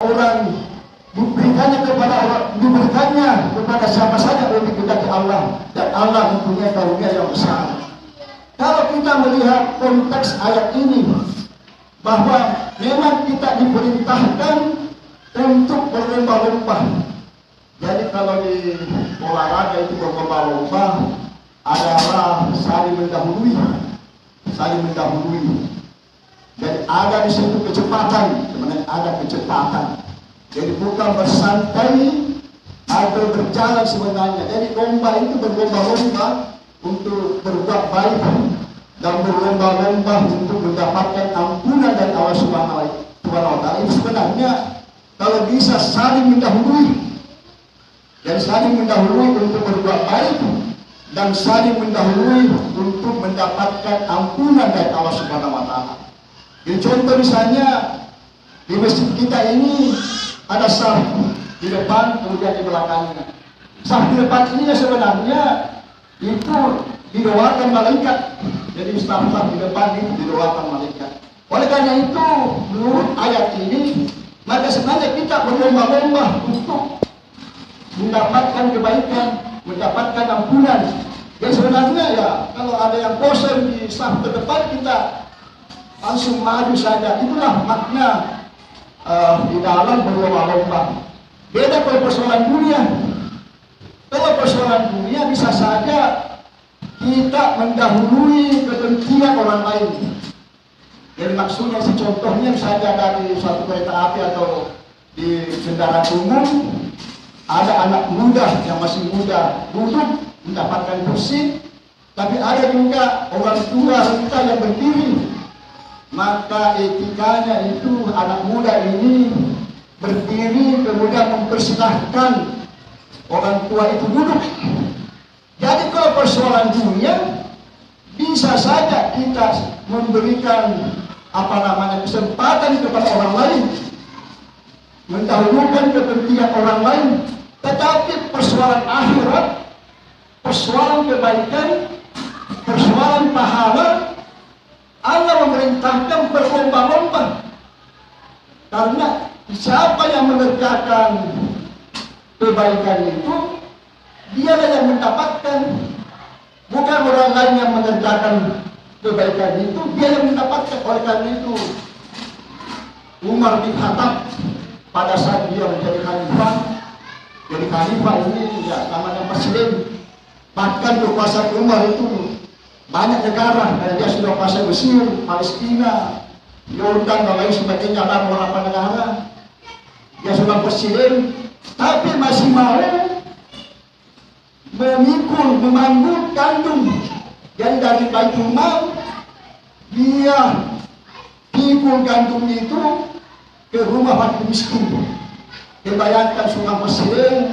orang diberikannya kepada siapa saja oleh dikehendaki Allah, dan Allah mempunyai karunia yang besar. Kalau kita melihat konteks ayat ini, bahwa memang kita diperintahkan untuk berlomba-lomba. Jadi kalau di olahraga itu berlomba-lomba adalah saling mendahului. Jadi ada di situ kecepatan, sebenarnya ada kecepatan. Jadi bukan bersantai atau berjalan sebenarnya. Jadi lomba itu berlomba-lomba untuk berbuat baik dan berlomba-lomba untuk mendapatkan ampunan dari Allah Subhanahu wa Ta'ala. Itu sebenarnya kalau bisa saling mendahului. Dan saling mendahului untuk berbuat baik dan saling mendahului untuk mendapatkan ampunan dari Allah Subhanahu wa Ta'ala. Jadi contoh misalnya di masjid kita ini ada saf di depan, kemudian di belakangnya. Saf di depan ini sebenarnya itu didoakan malaikat. Jadi saf-saf di depan itu didoakan malaikat. Oleh karena itu, menurut ayat ini, maka sebenarnya kita berlomba-lomba untuk mendapatkan kebaikan, mendapatkan ampunan. Jadi sebenarnya ya, kalau ada yang bosan di saf terdepan, kita langsung maju saja. Itulah makna di dalam berlomba-lomba. Beda kalau persoalan dunia. Kalau persoalan dunia bisa saja kita mendahului kepentingan orang lain. Jadi maksudnya contohnya misalnya dari suatu kereta api atau di kendaraan umum, ada anak muda yang masih muda duduk mendapatkan kursi, tapi ada juga orang tua kita yang berdiri. Maka etikanya itu anak muda ini berdiri kemudian mempersilahkan orang tua itu duduk. Jadi kalau persoalan dunia bisa saja kita memberikan kesempatan kepada orang lain, mendahulukan kepentingan orang lain, tetapi persoalan akhirat, persoalan kebaikan, persoalan pahala, Allah memerintahkan berlomba-lomba. Karena siapa yang mengerjakan kebaikan itu, dialah yang mendapatkan. Bukan orang lain yang mengerjakan kebaikan itu, dia yang mendapatkan. Oleh karena itu, Umar bin Khattab pada saat dia menjadi khalifah, jadi khalifah ini ya namanya presiden. Bahkan kekuasaan Umar itu banyak negara, dan dia sudah kuasai Mesir, Palestina, Yordan dan lain sebagainya, ada beberapa negara. Dia sudah presiden, tapi masih mau memanggul gandum. Jadi dari Baitul Mal dia pikul gandum itu ke rumah fakir miskin. Dibayangkan seorang presiden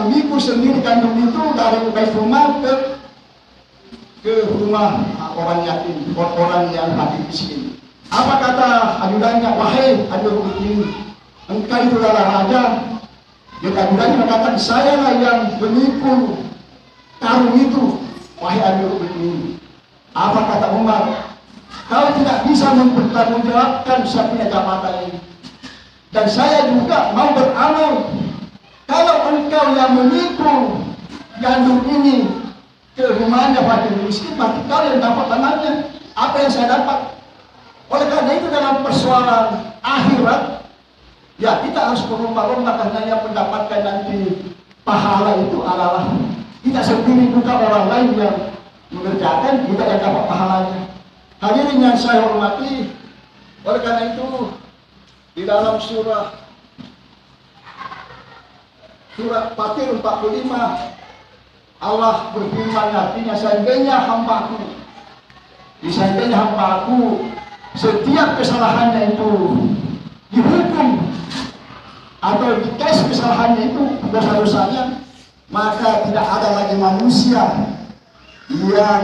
memikul sendiri gandum itu dari Baitul Mal ke rumah orang yatim, orang yang fakir miskin. Apa kata ajudannya? Wahai Amirul Mukminin, engkau itu adalah raja. Jadi ajudannya mengatakan, saya lah yang memikul karung itu, wahai Amirul Mukminin. Apa kata Umar? Kau tidak bisa mempertanggungjawabkan saya punya jabatan ini. Dan saya juga mau beramal. Kalau engkau yang memikul gandum ini ke rumahnya fakir miskin, maka kau yang dapat tangannya. Apa yang saya dapat? Oleh karena itu dalam persoalan akhirat, ya kita harus berlomba-lomba, karena yang mendapatkan nanti pahala itu adalah tidak sendiri, juga orang lain yang mengerjakan, kita yang dapat pahalanya. Hadirin yang saya hormati, oleh karena itu di dalam surah Fatir 45 Allah berfirman, artinya seandainya hambaku setiap kesalahannya itu dihukum atau dites kesalahannya itu dosa-dosanya, maka tidak ada lagi manusia yang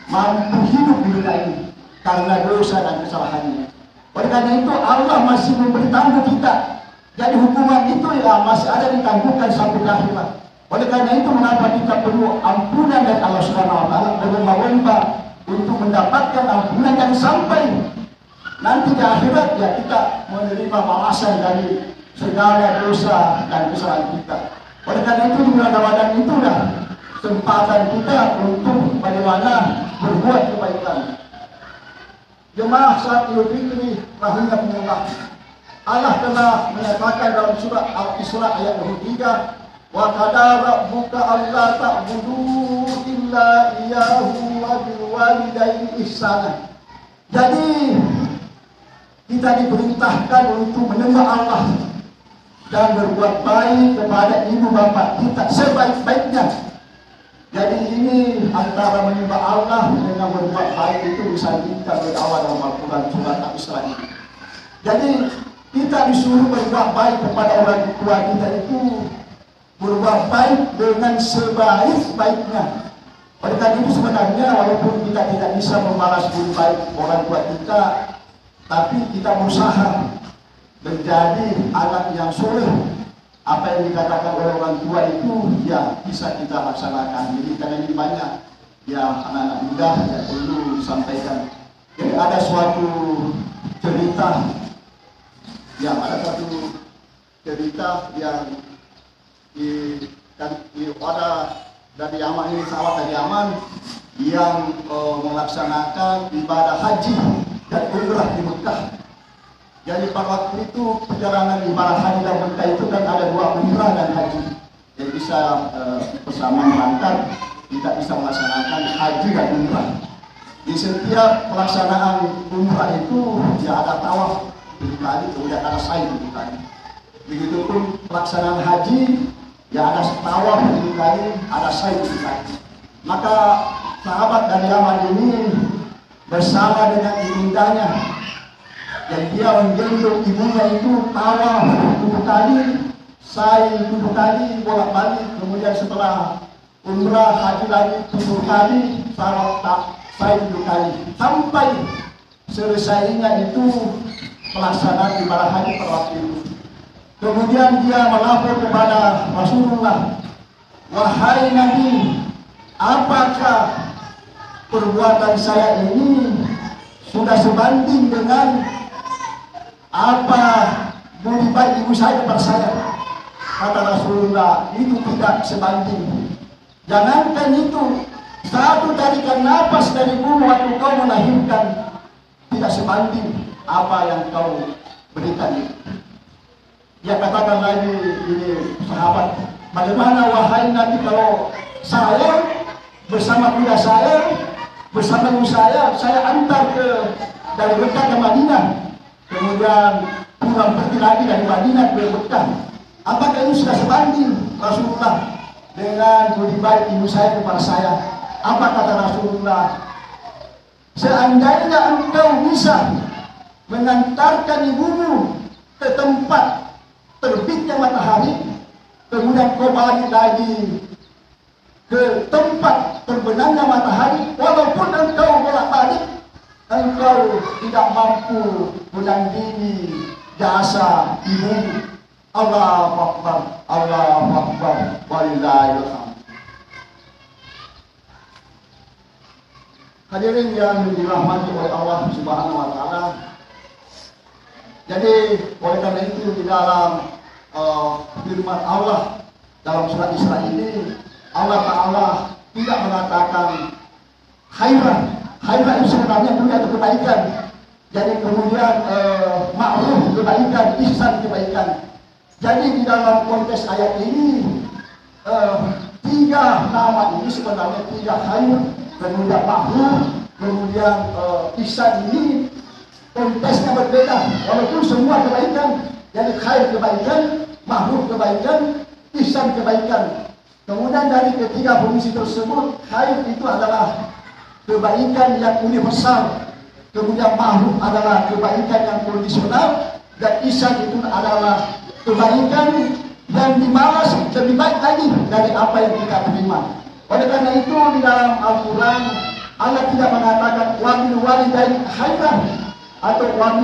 mampu hidup di dunia ini karena dosa dan kesalahannya. Oleh karena itu Allah masih memberi tanggung kita. Jadi hukuman itu ya masih ada ditangguhkan sampai ke akhirat. Oleh karena itu mengapa kita perlu ampunan dari Allah Subhanahu wa Ta'ala, berlomba-lomba untuk mendapatkan ampunan yang sampai nanti di akhirat ya kita menerima balasan dari segala dosa dan kesalahan kita. Oleh karena itu di bulan Ramadan itulah kesempatan kita untuk bagaimana berbuat kebaikan. Jemaah saat Idul Fitri rahimahumullah, Allah telah menyatakan dalam surah Al-Isra ayat 23, wa qadara rabbuka alla ta'budu illa iyyahu wa bil walidayni ihsana. Jadi kita diperintahkan untuk menyembah Allah dan berbuat baik kepada ibu bapa kita sebaik-baiknya. Jadi ini antara menyembah Allah dengan berbuat baik itu disandingkan oleh Allah dalam Al-Quran surat Al-Isra ini. Jadi kita disuruh berbuat baik kepada orang tua kita itu berbuat baik dengan sebaik-baiknya. Oleh karena itu sebenarnya walaupun kita tidak bisa membalas budi baik orang tua kita, tapi kita berusaha menjadi anak yang soleh. Apa yang dikatakan oleh orang tua itu ya bisa kita laksanakan. Jadi karena ini banyak ya anak-anak muda yang perlu disampaikan. Jadi ada suatu cerita yang ada dari Yaman, ini sahabat dari Yaman yang melaksanakan ibadah haji dan umrah di Mekah. Jadi pada waktu itu perjalanan ibadah haji dan Mekah itu kan ada dua umrah dan haji. Jadi bisa bersama berangkat, kita bisa melaksanakan haji dan umrah. Di setiap pelaksanaan umrah itu ya ada tawaf 7 kali, kemudian ada sa'i 7 kali. Begitupun pelaksanaan haji ya ada tawaf 7 kali, ada sa'i 7 kali. Maka sahabat dari Yaman ini bersama dengan ibundanya, dan dia menggendong ibunya itu tawaf 7 kali, sa'i 7 kali, bolak-balik. Kemudian setelah umrah haji lagi 7 kali, sa'i 7 kali, sampai selesainya itu pelaksanaan ibadah haji pada waktu itu. Kemudian dia melapor kepada Rasulullah, wahai Nabi, apakah perbuatan saya ini sudah sebanding dengan apa budi baik ibu saya kepada saya? Kata Rasulullah, itu tidak sebanding. Jangankan itu, satu tarikan nafas dari ibu waktu kau melahirkan tidak sebanding apa yang kau berikan itu. Dia katakan lagi ini sahabat, bagaimana wahai Nabi kalau saya bersama kuda saya, bersama ibu saya antar dari Mekah ke Madinah, kemudian pulang pergi lagi dari Madinah ke Mekah. Apakah ini sudah sebanding Rasulullah dengan budi baik ibu saya kepada saya? Apa kata Rasulullah? Seandainya engkau bisa mengantarkan ibumu ke tempat terbitnya matahari, kemudian kau balik lagi ke tempat terbenamnya matahari, walaupun engkau bolak-balik, engkau tidak mampu menandingi jasa ibumu. Allahu Akbar, Allahu Akbar, walillahil hamd. Hadirin yang dirahmati oleh Allah Subhanahu wa taala. Jadi oleh karena itu di dalam firman Allah dalam surat Isra ini, Allah Ta'ala tidak mengatakan khairan. Khairan itu sebenarnya dunia itu kebaikan. Jadi kemudian ma'ruf kebaikan, ihsan kebaikan. Jadi di dalam konteks ayat ini 3 nama ini sebenarnya 3 khair, kemudian ma'ruf, kemudian ihsan ini konteksnya berbeda, walaupun semua kebaikan. Jadi khair kebaikan, ma'ruf kebaikan, ihsan kebaikan. Kemudian dari ketiga fungsi tersebut, khair itu adalah kebaikan yang universal, kemudian ma'ruf adalah kebaikan yang kondisional, dan ihsan itu adalah kebaikan yang dibalas lebih baik lagi dari apa yang kita terima. Oleh karena itu di dalam Al-Quran Allah tidak mengatakan wa bil walidaini khairan atau wa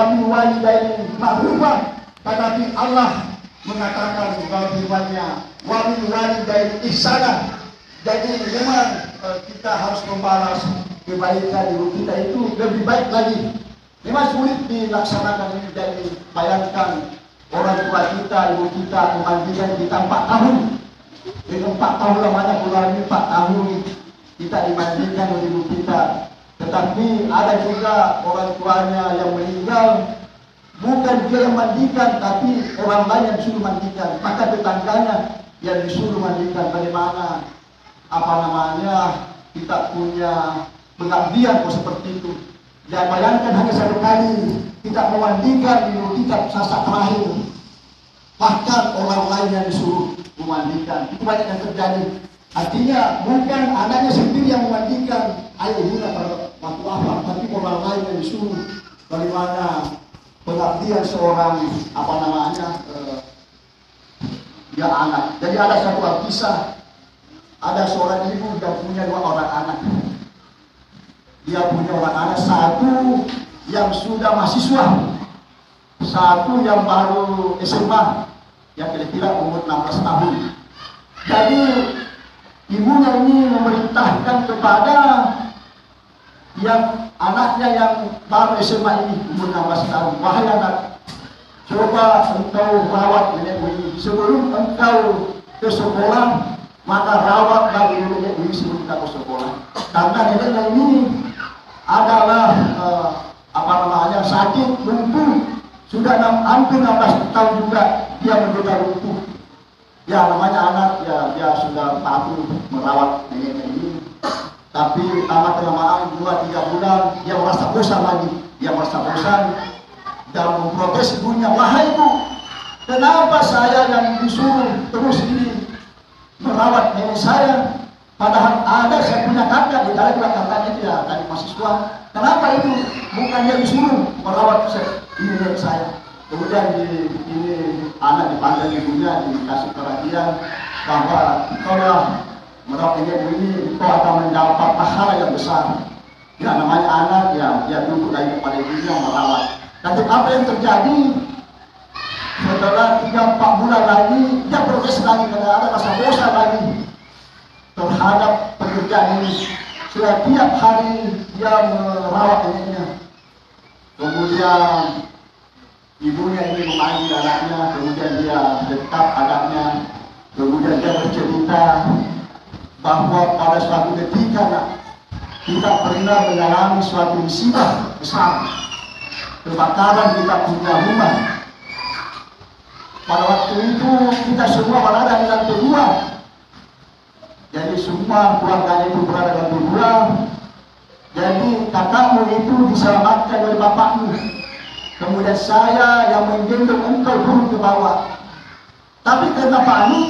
bil walidaini ma'rufan, tetapi Allah mengatakan dalam firman-Nya wa bil walidaini ihsana. Jadi memang kita harus membalas kebaikan ibu kita itu lebih baik lagi Memang sulit dilaksanakan ini. Jadi bayangkan orang tua kita, ibu kita memandikan kita 4 tahun. Dengan 4 tahun lamanya kurang lebih 4 tahun kita dimandikan oleh ibu kita. Tetapi ada juga orang tuanya yang meninggal, bukan dia yang mandikan, tapi orang lain yang disuruh mandikan. Maka tetangganya yang disuruh mandikan. Bagaimana kita punya pengabdian seperti itu. Dan bayangkan hanya 1 kali kita memandikan ibu kita saat terakhir, bahkan orang lain yang disuruh memandikan. Itu banyak yang terjadi. Artinya bukan anaknya sendiri yang memandikan, ayo guna pada waktu apa, tapi orang lain yang disuruh. Bagaimana pengabdian seorang dia anak. Jadi ada satu kisah, ada seorang ibu yang punya 2 orang anak. Dia punya orang anak, 1 yang sudah mahasiswa, 1 yang baru SMA, yang kira-kira umur 16 tahun. Jadi ibunya ini memerintahkan kepada yang anaknya yang baru SMA ini umur 16 tahun, wahai anak, coba engkau rawat nenekmu ini. Sebelum engkau ke sekolah, maka rawat lagi nenekmu ini sebelum engkau ke sekolah. Karena neneknya ini adalah sakit, lumpuh, sudah hampir 16 tahun juga dia menderita lumpuh. Ya namanya anak, ya dia sudah patuh merawat neneknya ini. Tapi lama-kelamaan 2-3 bulan dia merasa bosan lagi. Dia merasa bosan dan memprotes ibunya, wahai ibu, kenapa saya yang disuruh terus ini merawat nenek saya? Padahal ada saya punya kakak, di dalam kakaknya dia tadi mahasiswa. Kenapa itu bukan dia disuruh merawat ini nenek saya? Kemudian ini anak dipanggil ibunya, dikasih perhatian bahwa kalau merawat nenek ini kau akan mendapat pahala yang besar. Ya namanya anak, ya dia duduk lagi kepada ibunya merawat. Tapi apa yang terjadi setelah 3-4 bulan lagi dia protes lagi karena ada rasa bosan lagi terhadap pekerjaan ini. Sudah tiap hari dia merawat neneknya. Kemudian ibunya ini memanggil anaknya, kemudian dia dekat anaknya, kemudian dia bercerita bahwa pada suatu ketika kita pernah mengalami suatu musibah besar, kebakaran kita punya rumah. Pada waktu itu kita semua berada di lantai 2. Jadi semua keluarganya itu berada di lantai 2. Jadi kakakmu itu diselamatkan oleh bapakmu. Kemudian saya yang menggendong engkau turun ke bawah. Tapi karena panik,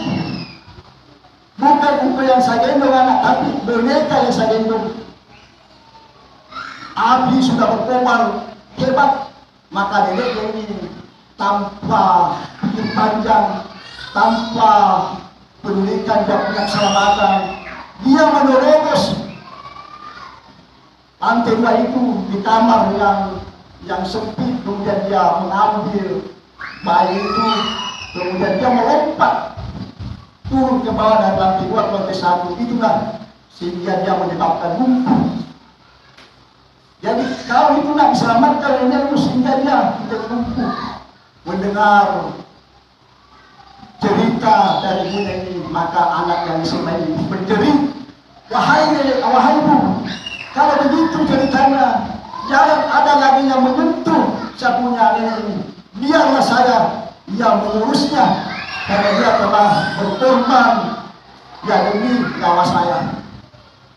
bukan engkau yang saya gendong anak, tapi boneka yang saya gendong. Api sudah berkobar hebat, maka nenek ini tanpa pikir panjang, tanpa pedulikan dan punya keselamatan, dia menerobos lantai 2 itu di kamar yang sempit. Kemudian dia mengambil bayi itu, kemudian dia melompat turun ke bawah dari lantai 2 ke lantai 1. Itulah sehingga dia menyebabkan lumpuh. Jadi kalau itu nak diselamatkan ini sehingga dia tidak lumpuh. Mendengar cerita dari ibunya ini, maka anak yang SMA ini menjerit, wahai nenek, wahai ibu, kalau begitu ceritanya, jangan ada lagi yang menyentuh saya punya nenek ini. Biarlah saya yang mengurusnya, karena dia telah berkorban ya demi nyawa saya.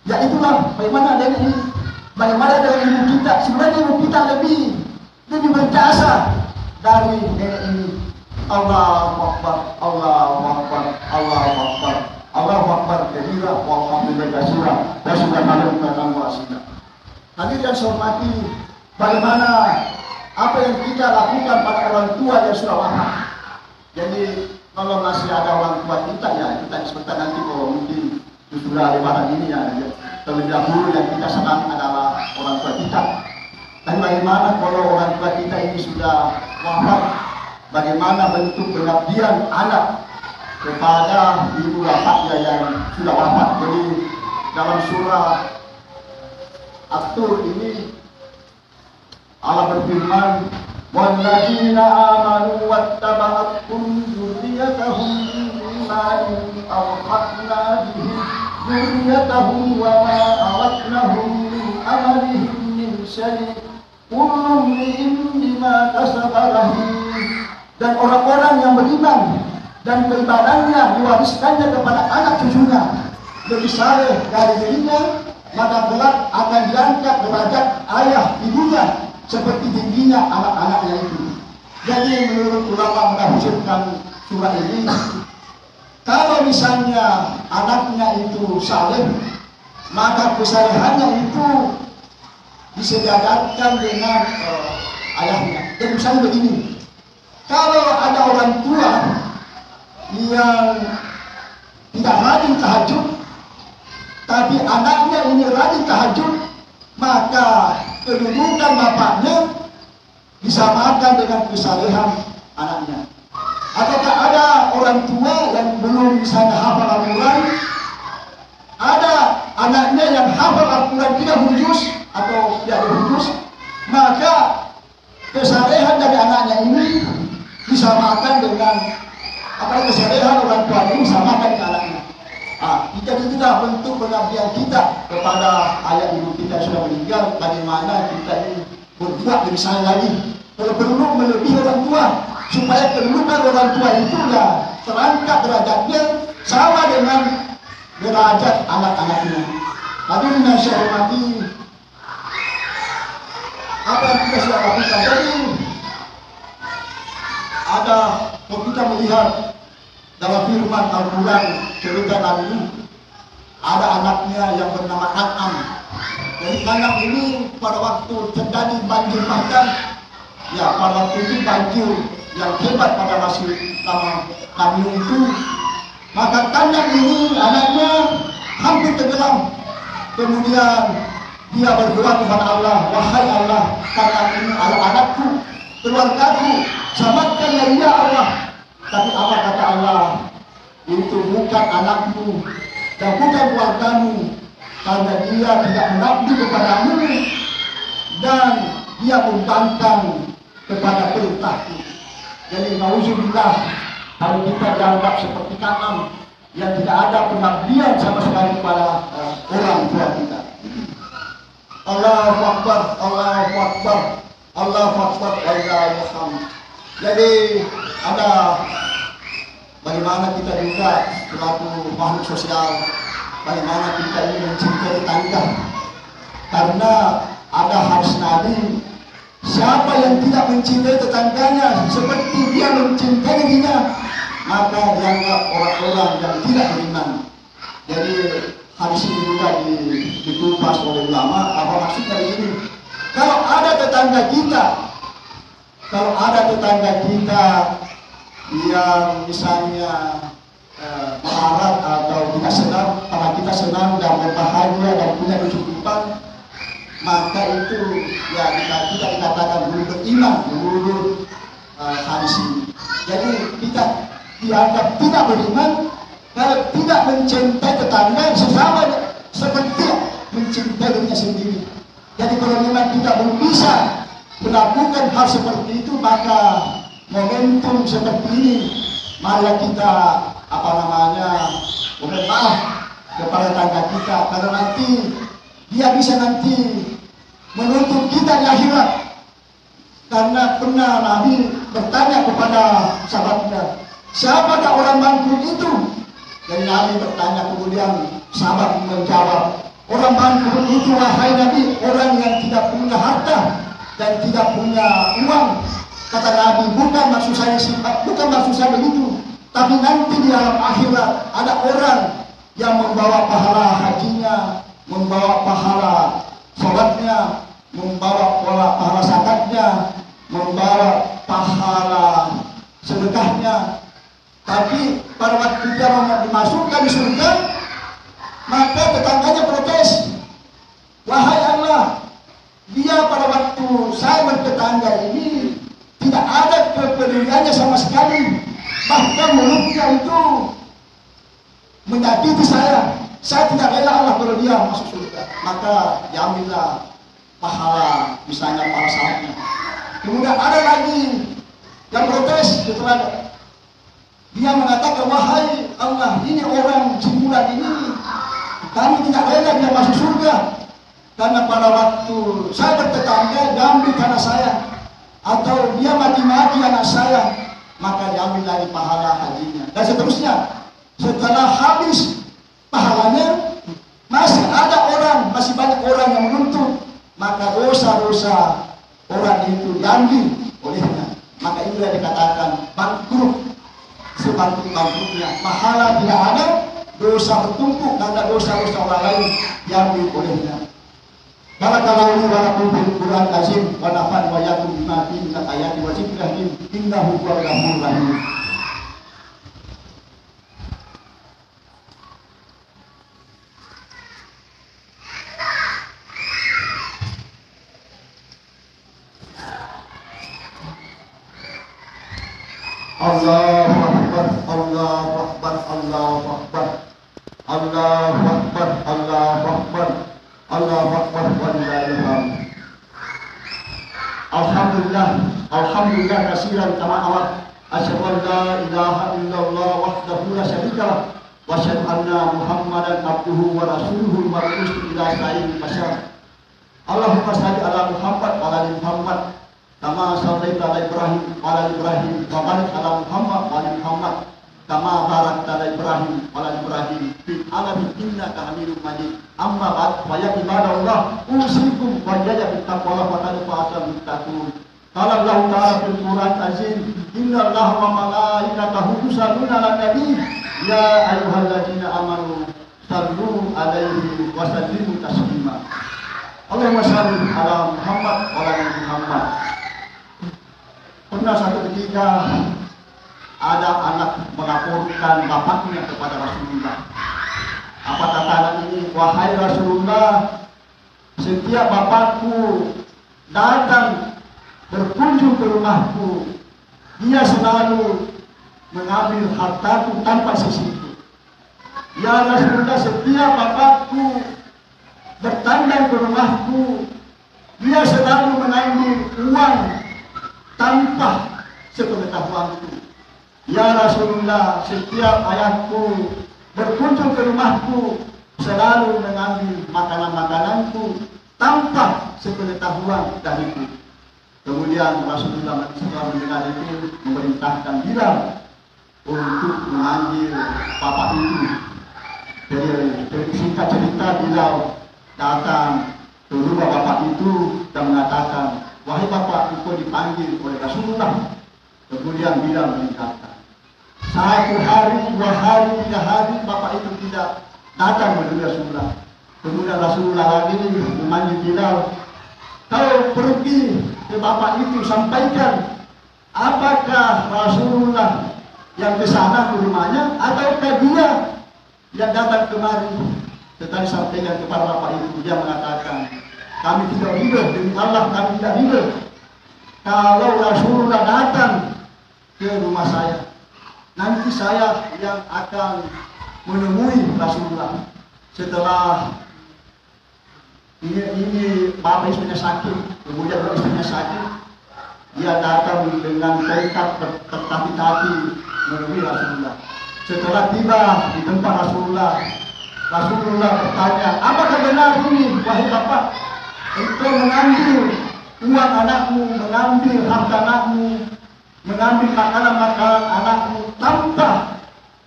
Ya itulah bagaimana nenek ini, bagaimana dengan ibu kita. Sebenarnya ibu kita lebih berjasa dari nenek ini. Allahu Akbar, Allahu Akbar, Allahu Akbar, Allahu Akbar kabira, walhamdulillah katsira, wa subhanallahi wa bihamdihi. Hadirin yang saya hormati, bagaimana apa yang kita lakukan pada orang tua yang sudah wafat. Jadi kalau masih ada orang tua kita, ya kita sebentar nanti kalau mungkin sudah lewat ini ya, terlebih dahulu yang kita senang adalah orang tua kita. Dan bagaimana kalau orang tua kita ini sudah wafat? Bagaimana bentuk pengabdian anak kepada ibu bapaknya yang sudah wafat. Jadi dalam surah At-Tur ini Allah berfirman, "Walladzina amanu wattaba'athum dzurriyyatuhum biimanin alhaqna bihim dzurriyyatuhum wa ma alatnahum min amalihim min syai'. Kullu imrin bima kasaba rahin." Dan orang-orang yang beriman dan keimanannya diwariskannya kepada anak cucunya lebih saleh dari dirinya, maka kelak akan diangkat derajat ayah ibunya seperti tingginya anak-anaknya itu. Jadi menurut ulama menafsirkan surah ini, kalau misalnya anaknya itu saleh, maka kesalehannya itu disejajarkan dengan ayahnya. Dan misalnya begini, kalau ada orang tua yang tidak rajin tahajud, tapi anaknya ini rajin tahajud, maka kedudukan bapaknya disamakan dengan kesalehan anaknya. Ataukah ada orang tua yang belum misalnya hafal Al-Quran, ada anaknya yang hafal Al-Quran tidak hujus atau tidak hujus, maka kesalehan dari anaknya ini disamakan dengan kesalehan orang tua ini disamakan ke anaknya. Jadi kita bentuk pengabdian kita kepada ayah ibu kita yang sudah meninggal, bagaimana kita ini berbuat lebih sayang lagi. Kalau perlu melebihi orang tua, supaya kedudukan orang tua itu terangkat derajatnya sama dengan derajat anak-anaknya. Hadirin yang saya hormati, apa yang kita sudah lakukan tadi, kalau kita melihat dalam firman Al-Quran cerita Nabi Nuh, ada anaknya yang bernama Kan'an. Jadi Kan'an ini pada waktu terjadi banjir bandang, pada waktu itu banjir yang hebat pada masih nama Nabi Nuh itu, maka Kan'an ini anaknya hampir tenggelam. Kemudian dia berdoa kepada Allah, "Wahai Allah, Kan'an ini adalah anakku, keluargaku, selamatkanlah ya Allah." Tapi apa kata Allah? Itu bukan anakmu dan bukan keluargamu, karena dia tidak mengabdi kepadamu dan dia membangkang kepada perintahku. Jadi nauzubillah, kalau kita dianggap seperti Kan'an yang tidak ada pengabdian sama sekali kepada orang tua kita. Allahu Akbar, Allahu Akbar, Allahu Akbar, Allahu Akbar. Jadi ada bagaimana kita juga selaku makhluk sosial, bagaimana kita ini mencintai tetangga. Karena ada hadis Nabi, siapa yang tidak mencintai tetangganya seperti dia mencintai dirinya, maka dianggap orang-orang yang tidak beriman. Jadi hadis ini juga dikupas oleh ulama. Apa maksudnya ini? Kalau ada tetangga kita yang misalnya melarat atau tidak senang, karena kita senang dan berbahagia dan punya kecukupan, maka itu kita dikatakan belum beriman menurut hadis ini. Jadi kita dianggap tidak beriman kalau tidak mencintai tetangga sesama seperti mencintai dirinya sendiri. Jadi kalau memang kita belum bisa melakukan hal seperti itu, maka momentum seperti ini marilah kita mohon maaf kepada tetangga kita, karena nanti dia bisa menuntut kita di akhirat. Karena pernah Nabi bertanya kepada sahabatnya, siapakah orang bangkrut itu? Dan Nabi bertanya, kemudian sahabat menjawab, orang bangkrut itu wahai Nabi, orang yang tidak punya harta dan tidak punya uang. Kata Nabi, bukan maksud saya begitu, tapi nanti di alam akhirat ada orang yang membawa pahala hajinya, membawa pahala sholatnya, membawa pahala zakatnya, membawa pahala sedekahnya. Tapi pada waktu dia mau dimasukkan di surga, maka tetangganya protes, wahai Allah, dia pada waktu saya bertetangga ini tidak ada kepeduliannya sama sekali, bahkan mulutnya itu menyakiti saya tidak rela Allah kalau dia masuk surga. Maka diambillah pahala misalnya pada saatnya. Kemudian ada lagi yang protes setelah dia mengatakan, wahai Allah, ini orang simulan ini, kami tidak rela dia masuk surga, karena pada waktu saya bertetangga diambil tanah saya, atau dia mati-mati anak saya, maka diambil dari pahala hajinya, dan seterusnya. Setelah habis pahalanya, masih ada orang, masih banyak orang yang menuntut, maka dosa-dosa orang itu diambil olehnya. Maka itu yang dikatakan bangkrut, sebangkrut-bangkrutnya. Pahala tidak ada, dosa bertumpuk karena dosa-dosa orang lain diambil olehnya. Barakallahu li wa lakum fil Qur'an azim wa nafa'ani wa iyyakum bima fihi min ayati wa dzikril hakim innahu huwal ghafurur rahim. Allahu Akbar, Allahu Akbar, Allahu Akbar, Allahu Akbar, Allahu Akbar, Allahu Akbar, walillahil hamd. Alhamdulillah, alhamdulillah katsiran kama awat. Asyhadu an la ilaha illallah wahdahu la syarika lah wa asyhadu anna Muhammadan abduhu wa rasuluhu al-mab'uts ila sa'il bashar. Allahumma shalli ala Muhammad wa ala Muhammad kama shallaita ala Ibrahim wa ala Ibrahim wa barik ala Muhammad wa ala Muhammad kama barakta ala Ibrahim wa ala Ibrahim fil alamin innaka Hamidum Majid. Amma ba'd, fa ya ibadallah usikum wa jalla bi taqwa wa taqwa muttaqun. Qala Allah ta'ala fil Qur'an azim, innallaha wa malaikatahu yusalluna 'alan nabi ya ayyuhalladzina amanu sallu 'alaihi wa sallimu taslima. Allahumma shalli ala Muhammad wa ala Muhammad. Pernah satu ketika ada anak melaporkan bapaknya kepada Rasulullah. Apa kata anak ini? Wahai Rasulullah, setiap bapakku datang berkunjung ke rumahku, dia selalu mengambil hartaku tanpa sesuatu. Ya Rasulullah, setiap bapakku bertandang ke rumahku, dia selalu mengambil uang tanpa sepengetahuanku. Ya Rasulullah, setiap ayahku berkunjung ke rumahku, selalu mengambil makanan-makananku tanpa sepengetahuan dariku. Kemudian Rasulullah setelah mendengar itu memerintahkan Bilal untuk memanggil bapak itu. Jadi singkat cerita, Bilal datang ke rumah bapak itu dan mengatakan, wahai bapak, engkau dipanggil oleh Rasulullah. Kemudian Bilal meninggalkan. 1 hari, 2 hari, 3 hari, bapak itu tidak datang menemui Rasulullah. Kemudian Rasulullah lagi memanggil Bilal, kau pergi ke bapak itu, sampaikan apakah Rasulullah yang ke sana ke rumahnya ataukah dia yang datang kemari. Tetapi sampaikan kepada bapak itu, dia mengatakan, kami tidak ridho, demi Allah kami tidak ridho kalau Rasulullah datang ke rumah saya. Nanti saya yang akan menemui Rasulullah. Setelah ini bapak istrinya sakit, kemudian istrinya sakit, dia datang dengan tongkat bertati-tati menemui Rasulullah. Setelah tiba di tempat Rasulullah, Rasulullah bertanya, apakah benar ini, wahai bapak, engkau mengambil uang anakmu, mengambil harta anakmu, mengambil makanan-makanan anakmu tanpa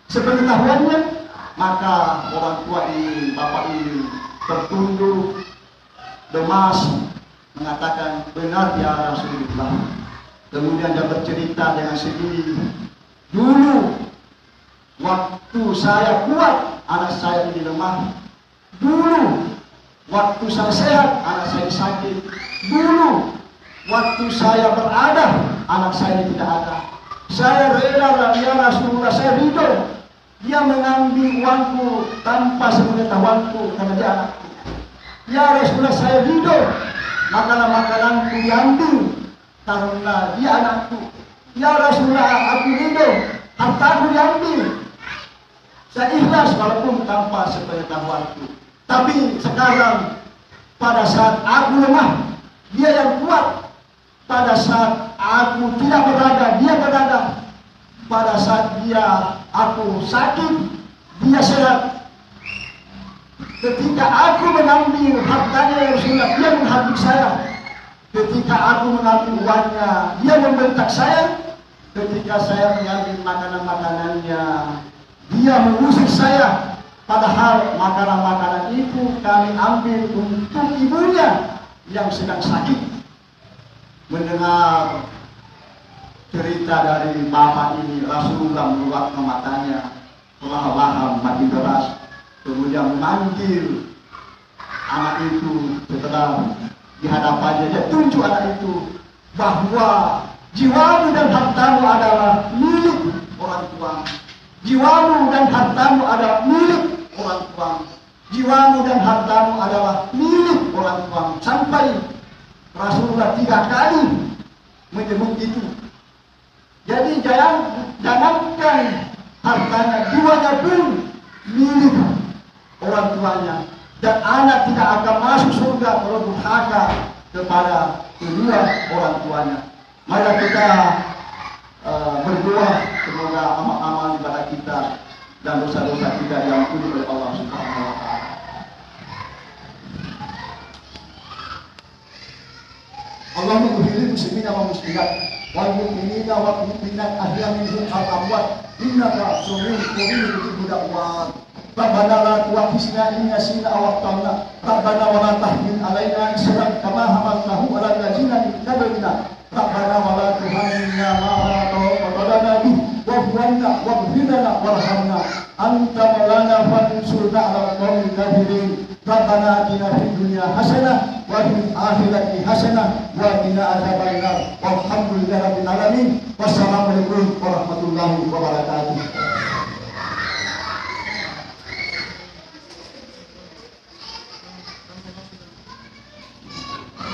sepengetahuannya? Maka orang tua ini, bapak ini tertunduk, lemas, mengatakan, benar ya Rasulullah. Kemudian dia bercerita dengan sedih, dulu waktu saya kuat, anak saya ini lemah. Dulu waktu saya sehat, anak saya sakit. Dulu waktu saya berada, anak saya ini tidak ada. Saya rela, ya Rasulullah, saya ridho dia mengambil uangku tanpa sepengetahuanku karena dia anakku. Ya Rasulullah, saya ridho makanan-makananku diambil karena dia anakku. Ya Rasulullah, aku ridho hartaku diambil. Saya ikhlas walaupun tanpa sepengetahuanku. Tapi sekarang Pada saat aku lemah, dia yang kuat. Pada saat aku tidak berada, dia berada. Pada saat aku sakit, dia sehat. Ketika aku mengambil hartanya yang sudah, dia menghabis saya. Ketika aku mengambil uangnya, dia membentak saya. Ketika saya mengambil makanan-makanannya, dia mengusir saya. Padahal makanan-makanan itu kami ambil untuk ibunya yang sedang sakit. Mendengar cerita dari bapak ini, Rasulullah mengeluarkan matanya, perlahan-lahan mati deras, kemudian memanggil anak itu. Setelah di hadapannya, dia tunjuk anak itu bahwa jiwamu dan hartamu adalah milik orang tua. Jiwamu dan hartamu adalah milik orang tua. Jiwamu dan hartamu adalah milik orang tua. Sampai Rasulullah 3 kali menyebut itu. Jadi jangankan hartanya, jiwanya pun milik orang tuanya. Dan anak tidak akan masuk surga kalau durhaka kepada kedua orang tuanya. Mari kita berdoa, semoga amal-amal ibadah kita dan dosa-dosa kita diampuni oleh Allah Subhanahu wa taala. Allahumma ighfir muslimina wa muslimat wal mu'minina wal mu'minat ahya minhum al amwat innaka sami'un qaribun mujibud da'wat. Rabbana la tu'akhizna in nasina aw akhtana. Rabbana wa la tahmil 'alaina isran kama hamaltahu 'alal ladzina min qablina. Rabbana wa la tuhammilna ma la taqata lana bih wa'fu 'anna waghfir lana warhamna anta maulana fansurna 'alal qawmil kafirin. Rabbana atina fid dunya hasanah wa fil akhirati hasanah wa qina adzabannar. Walhamdulillahi rabbil alamin. Wassalamualaikum warahmatullahi wabarakatuh.